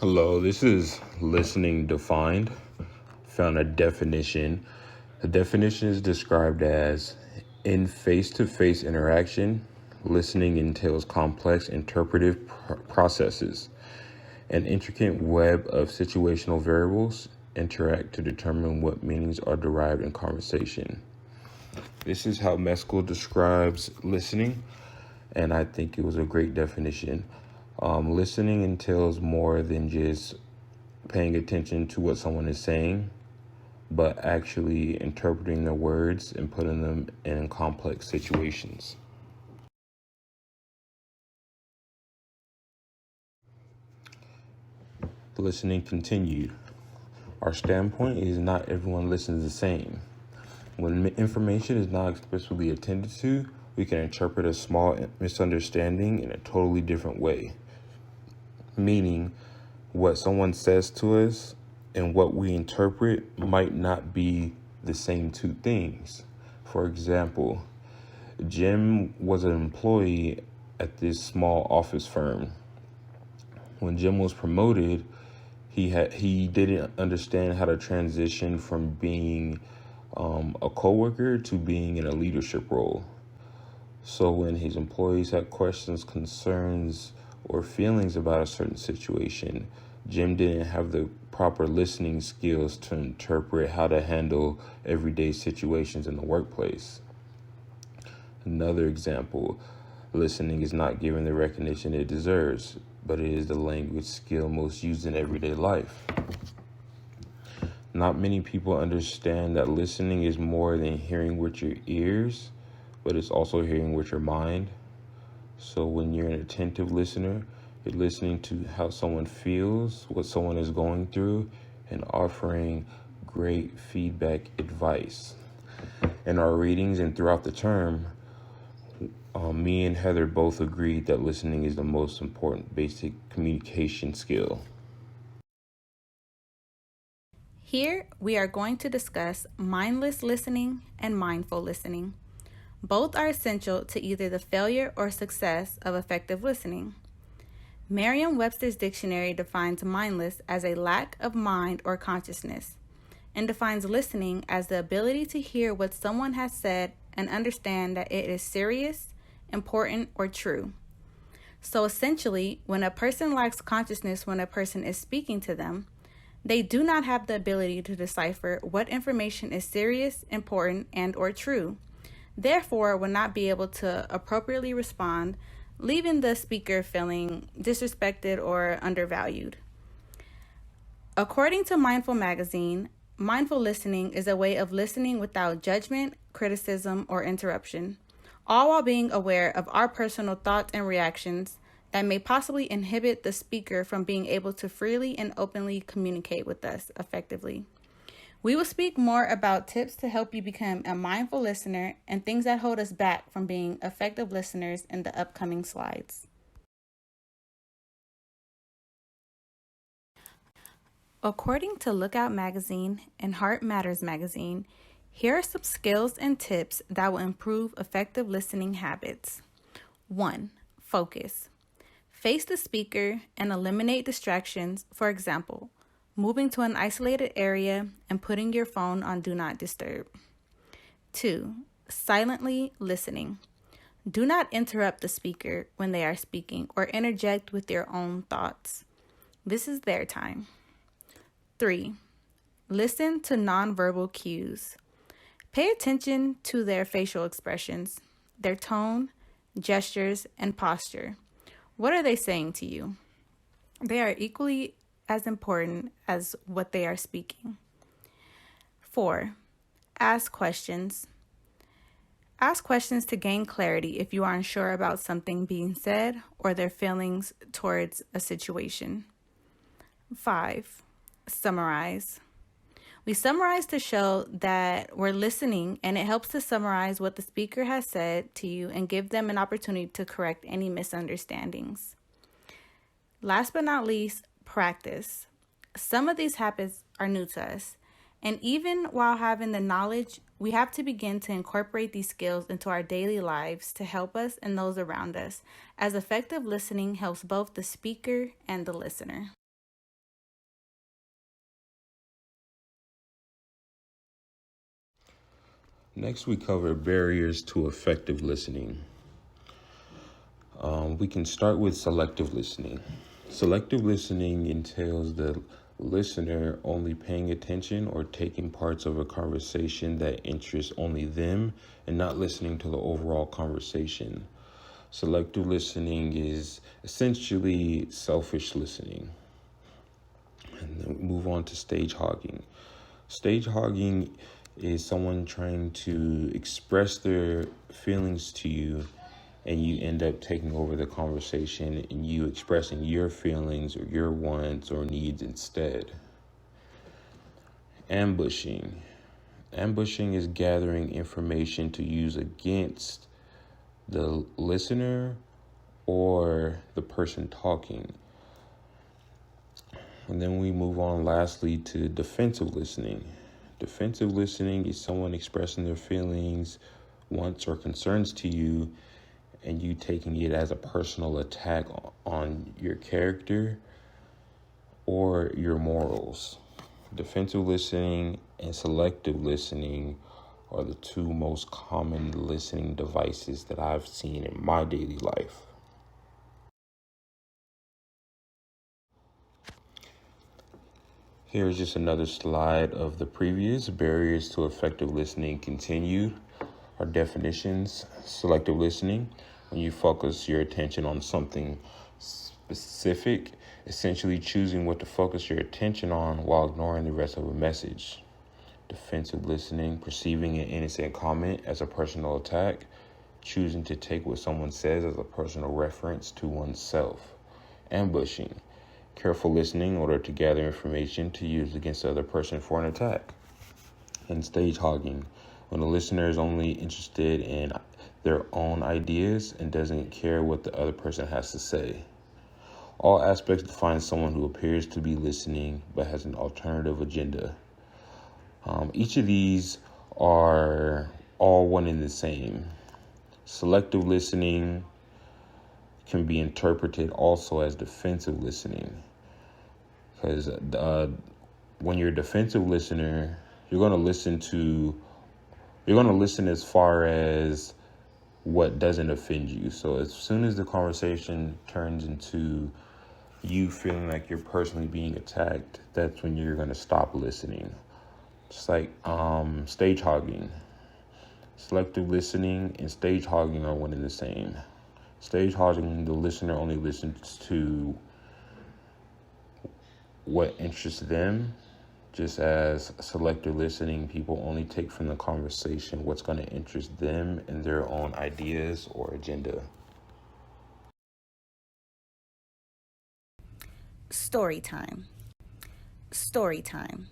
Hello, this is listening defined. Found a definition. The definition is described as in face-to-face interaction, listening entails complex interpretive processes. An intricate web of situational variables interact to determine what meanings are derived in conversation. This is how Meskel describes listening, and I think it was a great definition. Listening entails more than just paying attention to what someone is saying, but actually interpreting their words and putting them in complex situations. Listening continued. Our standpoint is not everyone listens the same. When information is not explicitly attended to, we can interpret a small misunderstanding in a totally different way. Meaning, what someone says to us and what we interpret might not be the same two things. For example, Jim was an employee at this small office firm. When Jim was promoted, he didn't understand how to transition from being a coworker to being in a leadership role. So when his employees had questions, concerns, or feelings about a certain situation, Jim didn't have the proper listening skills to interpret how to handle everyday situations in the workplace. Another example, listening is not given the recognition it deserves, but it is the language skill most used in everyday life. Not many people understand that listening is more than hearing with your ears, but it's also hearing with your mind. So when you're an attentive listener, you're listening to how someone feels, what someone is going through, and offering great feedback advice. In our readings and throughout the term, me and Heather both agreed that listening is the most important basic communication skill. Here, we are going to discuss mindless listening and mindful listening. Both are essential to either the failure or success of effective listening. Merriam-Webster's dictionary defines mindless as a lack of mind or consciousness, and defines listening as the ability to hear what someone has said and understand that it is serious, important, or true. So essentially, when a person lacks consciousness when a person is speaking to them, they do not have the ability to decipher what information is serious, important, and or true. Therefore, will not be able to appropriately respond, leaving the speaker feeling disrespected or undervalued. According to Mindful Magazine, mindful listening is a way of listening without judgment, criticism, or interruption, all while being aware of our personal thoughts and reactions that may possibly inhibit the speaker from being able to freely and openly communicate with us effectively. We will speak more about tips to help you become a mindful listener and things that hold us back from being effective listeners in the upcoming slides. According to Lookout Magazine and Heart Matters Magazine, here are some skills and tips that will improve effective listening habits. 1. Focus. Face the speaker and eliminate distractions, for example, moving to an isolated area and putting your phone on Do Not Disturb. 2. Silently listening. Do not interrupt the speaker when they are speaking or interject with your own thoughts. This is their time. 3. Listen to nonverbal cues. Pay attention to their facial expressions, their tone, gestures, and posture. What are they saying to you? They are equally as important as what they are speaking. 4. Ask questions. Ask questions to gain clarity if you are unsure about something being said or their feelings towards a situation. 5. Summarize. We summarize to show that we're listening, and it helps to summarize what the speaker has said to you and give them an opportunity to correct any misunderstandings. Last but not least, practice. Some of these habits are new to us, and even while having the knowledge, we have to begin to incorporate these skills into our daily lives to help us and those around us, as effective listening helps both the speaker and the listener. Next, we cover barriers to effective listening. We can start with selective listening. Selective listening entails the listener only paying attention or taking parts of a conversation that interests only them and not listening to the overall conversation. Selective listening is essentially selfish listening. And then we move on to stage hogging. Stage hogging is someone trying to express their feelings to you, and you end up taking over the conversation and you expressing your feelings or your wants or needs instead. Ambushing. Ambushing is gathering information to use against the listener or the person talking. And then we move on lastly to defensive listening. Defensive listening is someone expressing their feelings, wants, or concerns to you, and you taking it as a personal attack on your character or your morals. Defensive listening and selective listening are the two most common listening devices that I've seen in my daily life. Here's just another slide of the previous barriers to effective listening continued. Our definitions: selective listening, when you focus your attention on something specific, essentially choosing what to focus your attention on while ignoring the rest of a message. Defensive listening, perceiving an innocent comment as a personal attack, choosing to take what someone says as a personal reference to oneself. Ambushing, careful listening in order to gather information to use against the other person for an attack. And stage hogging, when the listener is only interested in their own ideas and doesn't care what the other person has to say. All aspects define someone who appears to be listening but has an alternative agenda. Each of these are all one and the same. Selective listening can be interpreted also as defensive listening, because when you're a defensive listener, you're going to listen as far as what doesn't offend you. So as soon as the conversation turns into you feeling like you're personally being attacked, that's when you're going to stop listening. It's like stage hogging. Selective listening and stage hogging are one and the same. Stage hogging, the listener only listens to what interests them, just as selective listening, people only take from the conversation what's going to interest them and their own ideas or agenda. Story time. Story time.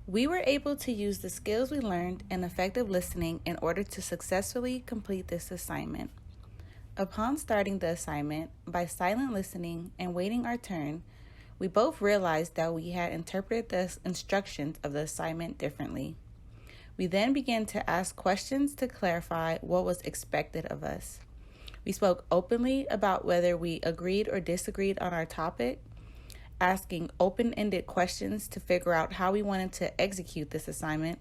We were able to use the skills we learned in effective listening in order to successfully complete this assignment. Upon starting the assignment, by silent listening and waiting our turn, we both realized that we had interpreted the instructions of the assignment differently. We then began to ask questions to clarify what was expected of us. We spoke openly about whether we agreed or disagreed on our topic, asking open-ended questions to figure out how we wanted to execute this assignment,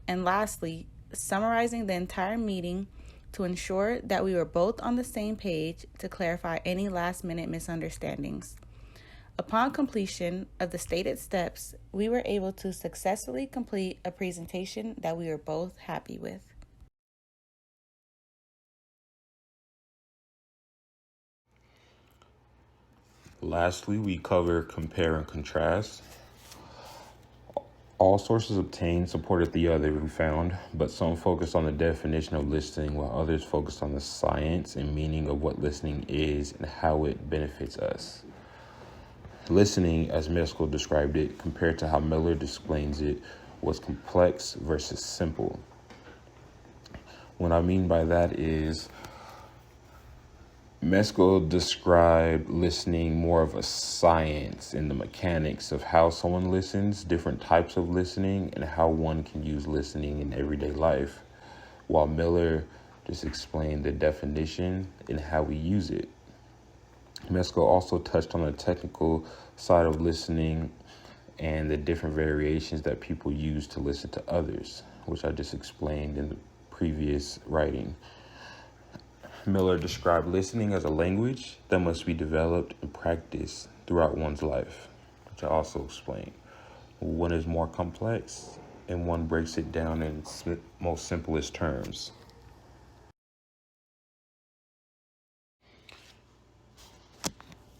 and lastly, summarizing the entire meeting to ensure that we were both on the same page to clarify any last-minute misunderstandings. Upon completion of the stated steps, we were able to successfully complete a presentation that we were both happy with. Lastly, we cover compare and contrast. All sources obtained supported the other, we found, but some focused on the definition of listening while others focused on the science and meaning of what listening is and how it benefits us. Listening, as Meskel described it, compared to how Miller explains it, was complex versus simple. What I mean by that is Meskel described listening more of a science and the mechanics of how someone listens, different types of listening, and how one can use listening in everyday life, while Miller just explained the definition and how we use it. Meskel also touched on the technical side of listening and the different variations that people use to listen to others, which I just explained in the previous writing. Miller described listening as a language that must be developed and practiced throughout one's life, which I also explained. One is more complex, and one breaks it down in its most simplest terms.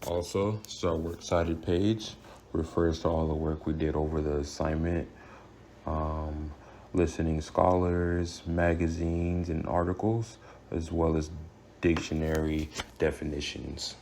Also, this is our works cited page, refers to all the work we did over the assignment, listening scholars, magazines, and articles, as well as dictionary definitions.